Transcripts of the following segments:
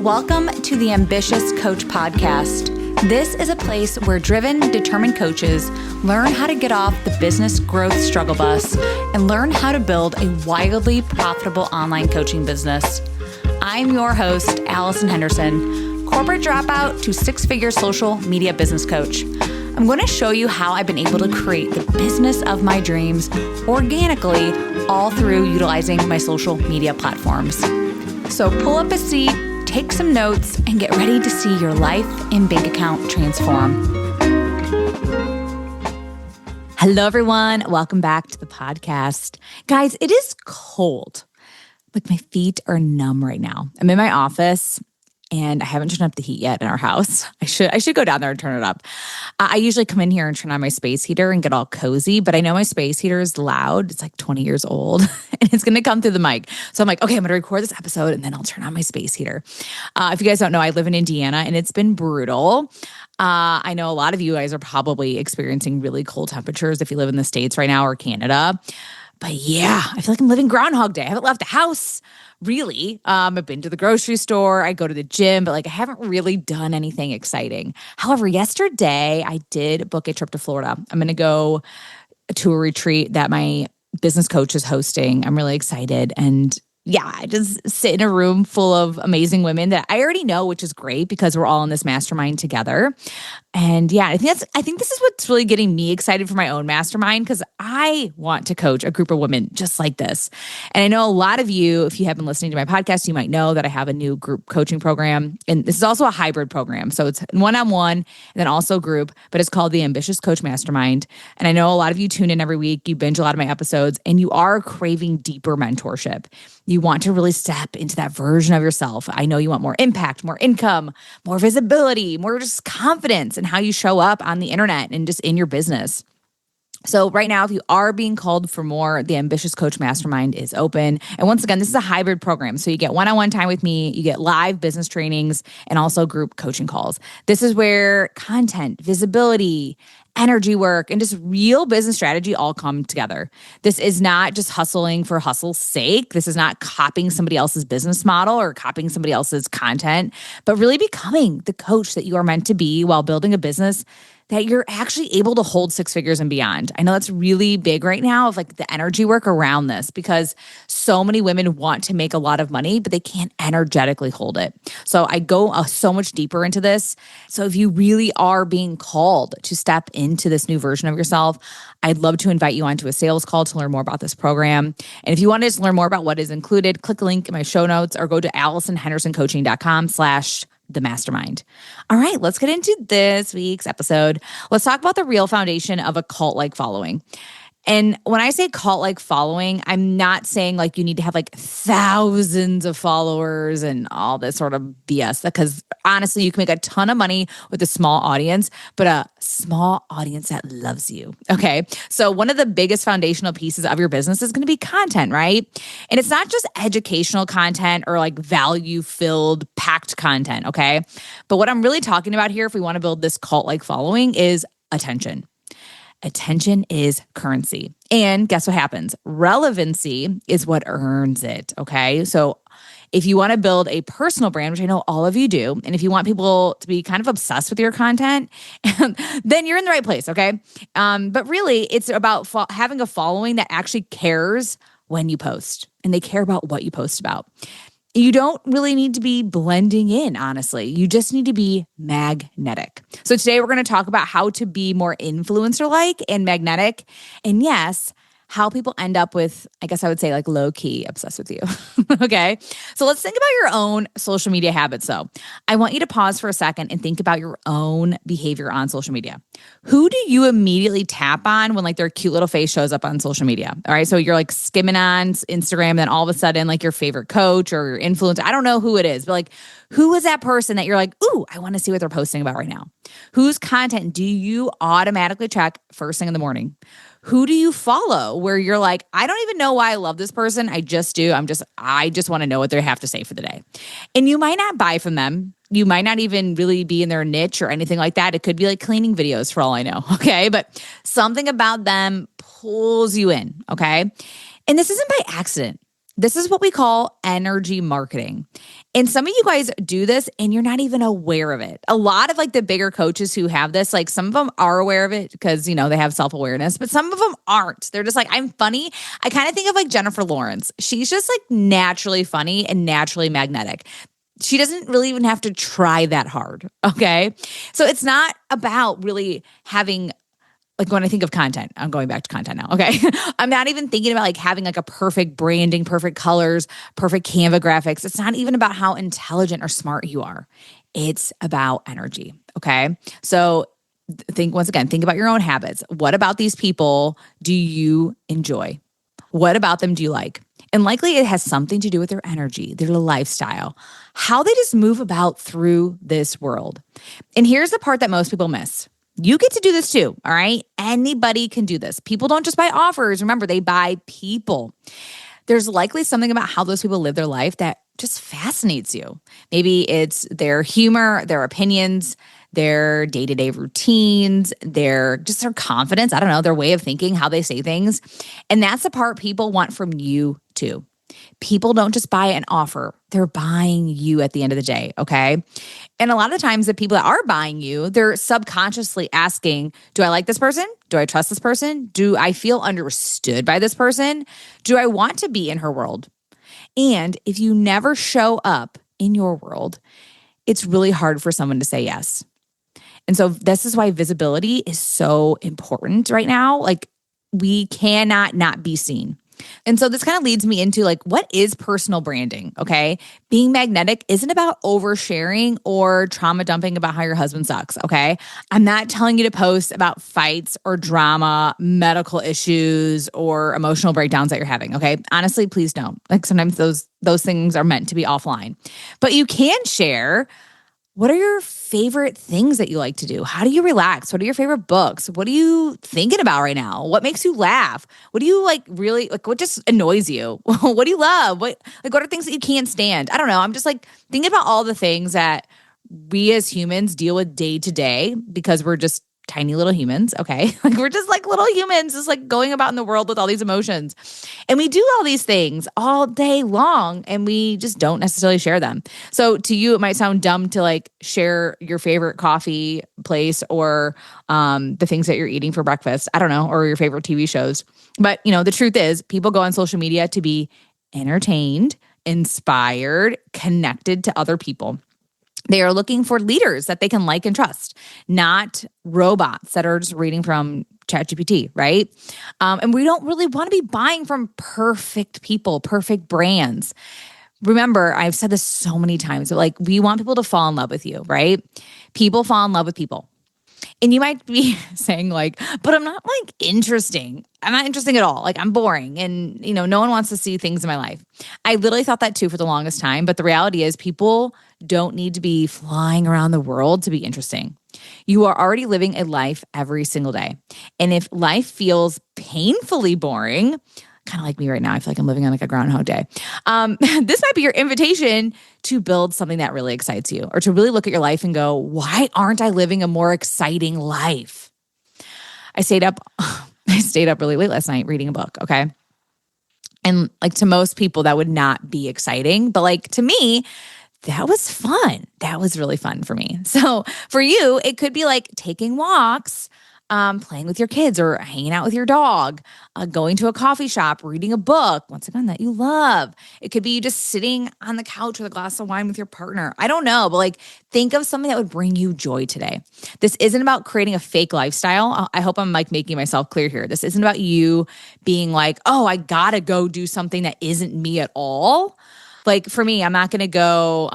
Welcome to the Ambitious Coach Podcast. This is a place where driven, determined coaches learn how to get off the business growth struggle bus and learn how to build a wildly profitable online coaching business. I'm your host, Allison Henderson, corporate dropout to six-figure social media business coach. I'm going to show you how I've been able to create the business of my dreams organically, all through utilizing my social media platforms. So pull up a seat, take some notes, and get ready to see your life and bank account transform. Hello, everyone. Welcome back to the podcast. Guys, it is cold. Like my feet are numb right now. I'm in my office and I haven't turned up the heat yet in our house. I should go down there and turn it up. I usually come in here and turn on my space heater and get all cozy, but I know my space heater is loud. It's like 20 years old and it's going to come through the mic. So I'm like, okay, I'm going to record this episode and then I'll turn on my space heater. If you guys don't know, I live in Indiana and it's been brutal. I know a lot of you guys are probably experiencing really cold temperatures if you live in the States right now or Canada. But yeah, I feel like I'm living Groundhog Day. I haven't left the house, really. I've been to the grocery store. I go to the gym, but I haven't really done anything exciting. However, yesterday I did book a trip to Florida. I'm going to go to a retreat that my business coach is hosting. I'm really excited. And yeah, I just sit in a room full of amazing women that I already know, which is great because we're all in this mastermind together. And yeah, I think this is what's really getting me excited for my own mastermind because I want to coach a group of women just like this. And I know a lot of you, if you have been listening to my podcast, you might know that I have a new group coaching program. And this is also a hybrid program. So it's one-on-one and then also group, but it's called the Ambitious Coach Mastermind. And I know a lot of you tune in every week, you binge a lot of my episodes, and you are craving deeper mentorship. You want to really step into that version of yourself. I know you want more impact, more income, more visibility, more just confidence in how you show up on the internet and just in your business. So right now, if you are being called for more, the Ambitious Coach Mastermind is open. And once again, this is a hybrid program. So you get one-on-one time with me, you get live business trainings, and also group coaching calls. This is where content, visibility, energy work, and just real business strategy all come together. This is not just hustling for hustle's sake. This is not copying somebody else's business model or copying somebody else's content, but really becoming the coach that you are meant to be while building a business that you're actually able to hold six figures and beyond. I know that's really big right now of like the energy work around this because so many women want to make a lot of money, but they can't energetically hold it. So I go so much deeper into this. So if you really are being called to step into this new version of yourself, I'd love to invite you onto a sales call to learn more about this program. And if you want to learn more about what is included, click the link in my show notes or go to AllisonHendersonCoaching.com/the mastermind. All right, let's get into this week's episode. Let's talk about the real foundation of a cult-like following. And when I say cult-like following, I'm not saying like you need to have like thousands of followers and all this sort of BS, because honestly, you can make a ton of money with a small audience, but a small audience that loves you. Okay. So one of the biggest foundational pieces of your business is going to be content, right? And it's not just educational content or like value-filled, packed content. Okay. But what I'm really talking about here, if we want to build this cult-like following, is attention. Attention is currency. And guess what happens? Relevancy is what earns it, okay? So if you want to build a personal brand, which I know all of you do, and if you want people to be kind of obsessed with your content, then you're in the right place, okay? But really, it's about having a following that actually cares when you post, and they care about what you post about. You don't really need to be blending in, honestly. You just need to be magnetic. So today we're going to talk about how to be more influencer-like and magnetic. And yes, how people end up with, I guess I would say like low-key obsessed with you. Okay? So let's think about your own social media habits though. I want you to pause for a second and think about your own behavior on social media. Who do you immediately tap on when like their cute little face shows up on social media? All right. So you're like skimming on Instagram, and then all of a sudden like your favorite coach or your influencer, I don't know who it is, but like who is that person that you're like, ooh, I want to see what they're posting about right now? Whose content do you automatically check first thing in the morning? Who do you follow where you're like, I don't even know why I love this person. I just do. I just want to know what they have to say for the day. And you might not buy from them. You might not even really be in their niche or anything like that. It could be like cleaning videos for all I know. Okay. But something about them pulls you in. Okay. And this isn't by accident. This is what we call energy marketing. And some of you guys do this and you're not even aware of it. A lot of like the bigger coaches who have this, like some of them are aware of it because, they have self-awareness, but some of them aren't. They're just like, I'm funny. I kind of think of like Jennifer Lawrence. She's just like naturally funny and naturally magnetic. She doesn't really even have to try that hard. Okay. So it's not about really having, like when I think of content, I'm going back to content now. Okay. I'm not even thinking about like having like a perfect branding, perfect colors, perfect Canva graphics. It's not even about how intelligent or smart you are. It's about energy. Okay. So think about your own habits. What about these people do you enjoy? What about them do you like? And likely it has something to do with their energy, their lifestyle, how they just move about through this world. And here's the part that most people miss. You get to do this too, all right? Anybody can do this. People don't just buy offers. Remember, they buy people. There's likely something about how those people live their life that just fascinates you. Maybe it's their humor, their opinions, their day-to-day routines, their confidence. I don't know, their way of thinking, how they say things. And that's the part people want from you too. People don't just buy an offer. They're buying you at the end of the day, okay? And a lot of times the people that are buying you, they're subconsciously asking, do I like this person? Do I trust this person? Do I feel understood by this person? Do I want to be in her world? And if you never show up in your world, it's really hard for someone to say yes. And so this is why visibility is so important right now. Like we cannot not be seen. And so this kind of leads me into like, what is personal branding? Okay. Being magnetic isn't about oversharing or trauma dumping about how your husband sucks. Okay. I'm not telling you to post about fights or drama, medical issues, or emotional breakdowns that you're having. Okay. Honestly, please don't. Like sometimes those things are meant to be offline, but you can share. What are your favorite things that you like to do? How do you relax? What are your favorite books? What are you thinking about right now? What makes you laugh? What do you what just annoys you? What do you love? What are things that you can't stand? I don't know. I'm just like thinking about all the things that we as humans deal with day to day because we're just tiny little humans, okay? Like we're just like little humans just like going about in the world with all these emotions. And we do all these things all day long and we just don't necessarily share them. So to you, it might sound dumb to like share your favorite coffee place or the things that you're eating for breakfast. I don't know, or your favorite TV shows. But the truth is people go on social media to be entertained, inspired, connected to other people. They are looking for leaders that they can like and trust, not robots that are just reading from ChatGPT, right? And we don't really want to be buying from perfect people, perfect brands. Remember, I've said this so many times, but like we want people to fall in love with you, right? People fall in love with people. And you might be saying like, but I'm not like interesting. I'm not interesting at all. Like I'm boring and, no one wants to see things in my life. I literally thought that too for the longest time. But the reality is people don't need to be flying around the world to be interesting. You are already living a life every single day. And if life feels painfully boring, kind of like me right now, I feel like I'm living on like a Groundhog Day. This might be your invitation to build something that really excites you or to really look at your life and go, why aren't I living a more exciting life? I stayed up really late last night reading a book, okay? And like to most people, that would not be exciting. But like to me, that was fun. That was really fun for me. So for you, it could be like taking walks, playing with your kids or hanging out with your dog, going to a coffee shop, reading a book, once again, that you love. It could be you just sitting on the couch with a glass of wine with your partner. I don't know, but like think of something that would bring you joy today. This isn't about creating a fake lifestyle. I hope I'm like making myself clear here. This isn't about you being like, oh, I gotta go do something that isn't me at all. Like for me, I'm not going to go,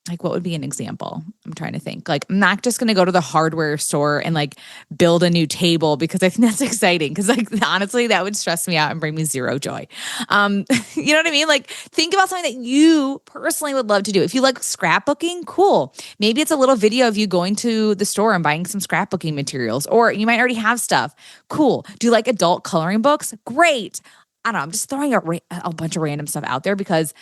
like what would be an example? I'm trying to think. Like I'm not just going to go to the hardware store and like build a new table because I think that's exciting. Because like honestly, that would stress me out and bring me zero joy. You know what I mean? Like think about something that you personally would love to do. If you like scrapbooking, cool. Maybe it's a little video of you going to the store and buying some scrapbooking materials, or you might already have stuff. Cool. Do you like adult coloring books? Great. I don't know. I'm just throwing a bunch of random stuff out there because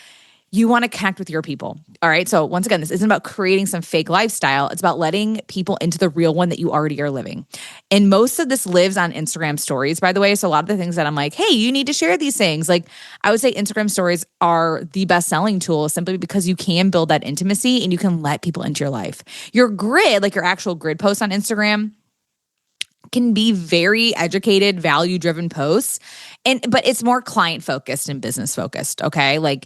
You want to connect with your people. All right. So once again, this isn't about creating some fake lifestyle. It's about letting people into the real one that you already are living. And most of this lives on Instagram stories, by the way. So a lot of the things that I'm like, hey, you need to share these things. Like I would say Instagram stories are the best selling tool simply because you can build that intimacy and you can let people into your life. Your grid, like your actual grid posts on Instagram, can be very educated, value-driven posts. But it's more client-focused and business-focused, okay? Like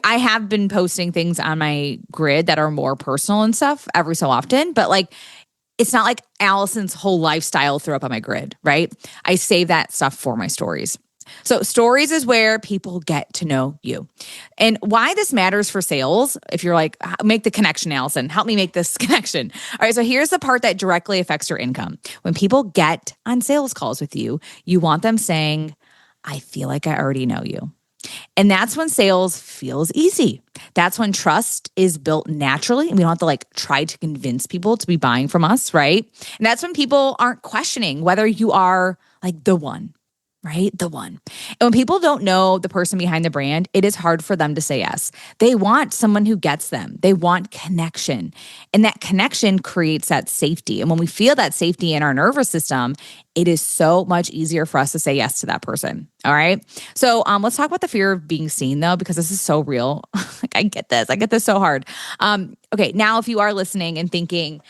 I have been posting things on my grid that are more personal and stuff every so often, but like it's not like Allison's whole lifestyle throw up on my grid, right? I save that stuff for my stories. So stories is where people get to know you. And why this matters for sales, if you're like, make the connection, Allison, help me make this connection. All right, so here's the part that directly affects your income. When people get on sales calls with you, you want them saying, I feel like I already know you. And that's when sales feels easy. That's when trust is built naturally. And we don't have to like try to convince people to be buying from us, right? And that's when people aren't questioning whether you are like the one. Right? The one. And when people don't know the person behind the brand, it is hard for them to say yes. They want someone who gets them. They want connection. And that connection creates that safety. And when we feel that safety in our nervous system, it is so much easier for us to say yes to that person. All right. So let's talk about the fear of being seen though, because this is so real. Like I get this so hard. Okay. Now, if you are listening and thinking,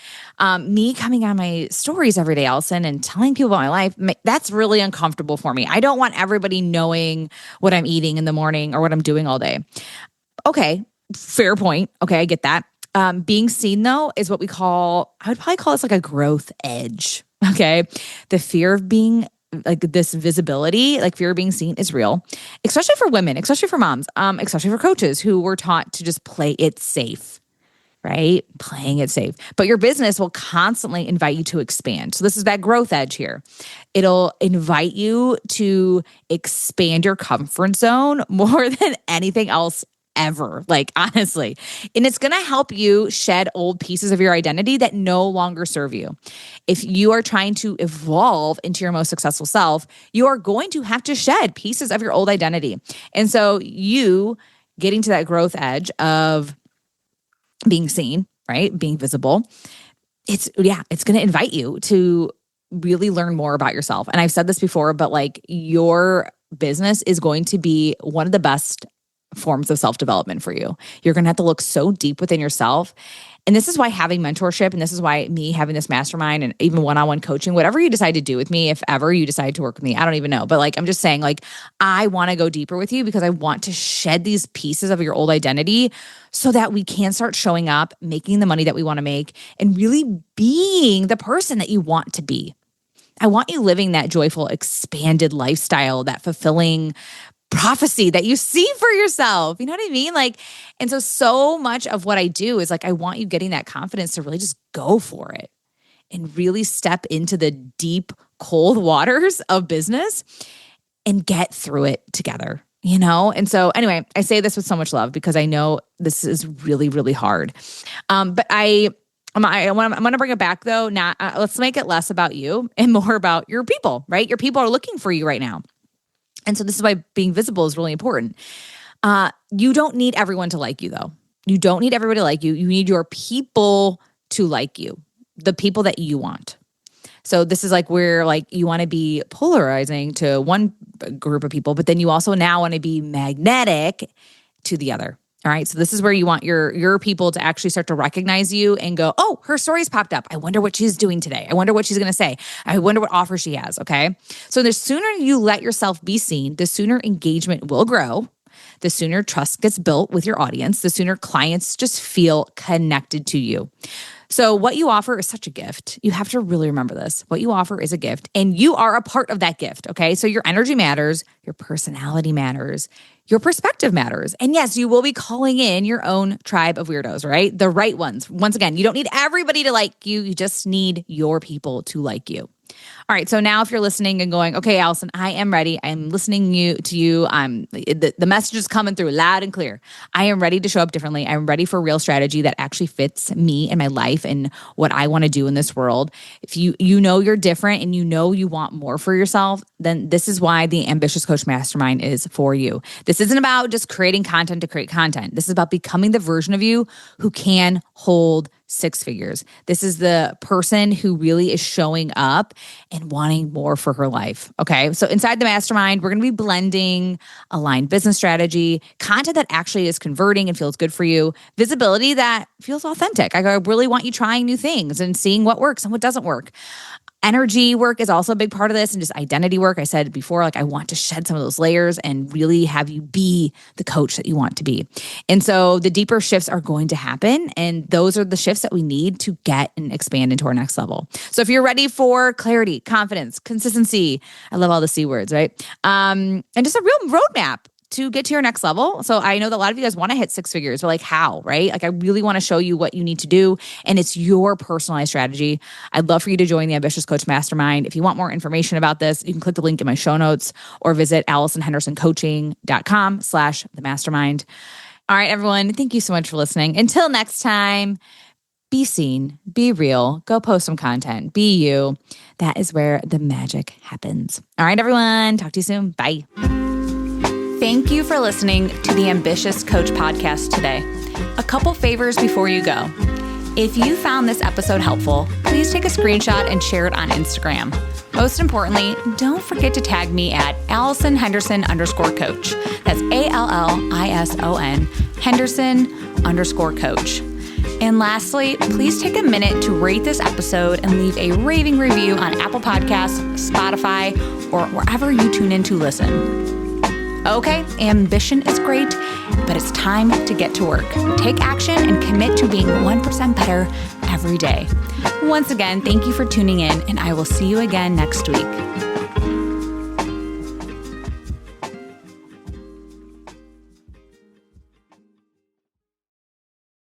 me coming on my stories every day, Allison, and telling people about my life, that's really uncomfortable for me. I don't want everybody knowing what I'm eating in the morning or what I'm doing all day. Okay. Fair point. Okay. I get that. Being seen though is what I would probably call this like a growth edge. Okay. The fear of being like this visibility, like fear of being seen is real, especially for women, especially for moms, especially for coaches who were taught to just play it safe, right? Playing it safe. But your business will constantly invite you to expand. So this is that growth edge here. It'll invite you to expand your comfort zone more than anything else ever, like honestly. And it's going to help you shed old pieces of your identity that no longer serve you. If you are trying to evolve into your most successful self, you are going to have to shed pieces of your old identity. And so you getting to that growth edge of being seen, right? Being visible. It's going to invite you to really learn more about yourself. And I've said this before, but like your business is going to be one of the best forms of self-development for you. You're going to have to look so deep within yourself. And this is why having mentorship, and this is why me having this mastermind and even one-on-one coaching, whatever you decide to do with me, if ever you decide to work with me, I don't even know. But like, I'm just saying like, I want to go deeper with you because I want to shed these pieces of your old identity so that we can start showing up, making the money that we want to make, and really being the person that you want to be. I want you living that joyful, expanded lifestyle, that fulfilling prophecy that you see for yourself. You know what I mean? Like, and so much of what I do is like, I want you getting that confidence to really just go for it and really step into the deep, cold waters of business and get through it together, you know? And so anyway, I say this with so much love because I know this is really, really hard. But I'm going to bring it back though. Now, let's make it less about you and more about your people, right? Your people are looking for you right now. And so this is why being visible is really important. You don't need everyone to like you, though. You don't need everybody to like you. You need your people to like you, the people that you want. So this is like where like you want to be polarizing to one group of people, but then you also now want to be magnetic to the other. All right. So this is where you want your people to actually start to recognize you and go, oh, her story's popped up. I wonder what she's doing today. I wonder what she's going to say. I wonder what offer she has. Okay. So the sooner you let yourself be seen, the sooner engagement will grow. The sooner trust gets built with your audience, the sooner clients just feel connected to you. So what you offer is such a gift. You have to really remember this. What you offer is a gift, and you are a part of that gift, okay? So your energy matters, your personality matters, your perspective matters. And yes, you will be calling in your own tribe of weirdos, right? The right ones. Once again, you don't need everybody to like you. You just need your people to like you. All right. So now if you're listening and going, okay, Allison, I am ready. I'm listening to you. The message is coming through loud and clear. I am ready to show up differently. I'm ready for real strategy that actually fits me and my life and what I want to do in this world. If you know you're different and you want more for yourself, then this is why the Ambitious Coach Mastermind is for you. This isn't about just creating content to create content. This is about becoming the version of you who can hold 6 figures. This is the person who really is showing up and wanting more for her life. Okay. So inside the mastermind, we're going to be blending aligned business strategy, content that actually is converting and feels good for you, visibility that feels authentic. I really want you trying new things and seeing what works and what doesn't work. Energy work is also a big part of this, and just identity work. I said before, I want to shed some of those layers and really have you be the coach that you want to be. And so the deeper shifts are going to happen, and those are the shifts that we need to get and expand into our next level. So if you're ready for clarity, confidence, consistency, I love all the C words, right? And just a real roadmap to get to your next level. So I know that a lot of you guys want to hit 6 figures, but how, right? I really want to show you what you need to do, and it's your personalized strategy. I'd love for you to join the Ambitious Coach Mastermind. If you want more information about this, you can click the link in my show notes or visit AllisonHendersonCoaching.com/themastermind. All right, everyone. Thank you so much for listening. Until next time, be seen, be real, go post some content, be you. That is where the magic happens. All right, everyone. Talk to you soon. Bye. Thank you for listening to the Ambitious Coach podcast today. A couple favors before you go. If you found this episode helpful, please take a screenshot and share it on Instagram. Most importantly, don't forget to tag me at AllisonHenderson_coach. That's ALLISON Henderson_coach. And lastly, please take a minute to rate this episode and leave a raving review on Apple Podcasts, Spotify, or wherever you tune in to listen. Okay, ambition is great, but it's time to get to work. Take action and commit to being 1% better every day. Once again, thank you for tuning in, and I will see you again next week.